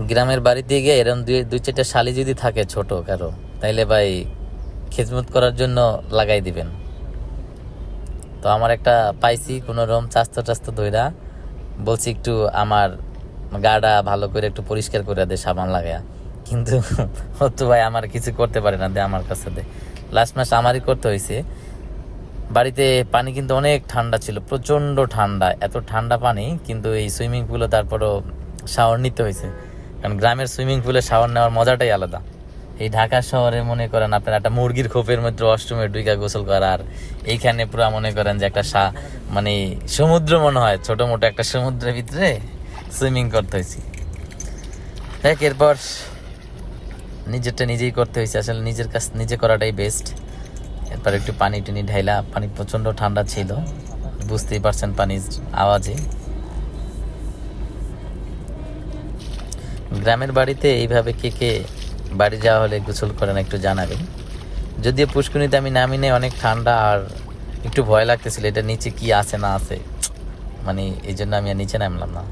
গ্রামের বাড়িতে গিয়ে এরকম দুই চারটা শালি যদি থাকে ছোট কারো, তাইলে ভাই খেজমত করার জন্য লাগাই দিবেন। তো আমার একটা পাইছি কোনো রকম চাস্তো ধইরা, বলছি একটু আমার গাটা ভালো করে একটু পরিষ্কার করে দে সাবান লাগায়া, কিন্তু ও তো ভাই আমার কিছু করতে পারে না, দে আমার কাছে দে। লাস্ট মাস আমারই করতে হয়েছে। বাড়িতে পানি কিন্তু অনেক ঠান্ডা ছিল, প্রচণ্ড ঠান্ডা, এত ঠান্ডা পানি, কিন্তু এই সুইমিং পুলে তারপরও শাওয়ার নিতে হয়েছে, কারণ গ্রামের সুইমিং পুলে শাওয়ার নেওয়ার মজাটাই আলাদা। এই ঢাকা শহরে মনে করেন আপনার একটা মুরগির খোপের মধ্যে ওয়াশরুমে ডুইকা গোসল করা, আর এইখানে পুরো মনে করেন যে একটা মানে সমুদ্র মনে হয়, ছোট মোটো একটা সমুদ্রের ভিতরে সুইমিং করতে হয়েছি। দেখ এরপর নিজেরটা নিজেই করতে হয়েছে, আসলে নিজের কাজ নিজে করাটাই বেস্ট। এরপর একটু পানি টানি ঢাইলা, পানি প্রচণ্ড ঠান্ডা ছিল, বুঝতেই পারছেন পানির আওয়াজে। গ্রামের বাড়িতে এইভাবে কে কে বাড়ি যাওয়া হলে গোসল করেন একটু জানাবেন। যদিও পুষ্করিণীতে আমি নামি নেই, অনেক ঠান্ডা আর একটু ভয় লাগতেছিল এটা নিচে কি আছে না আছে, মানে এই জন্য আমি আর নিচে নামলাম না।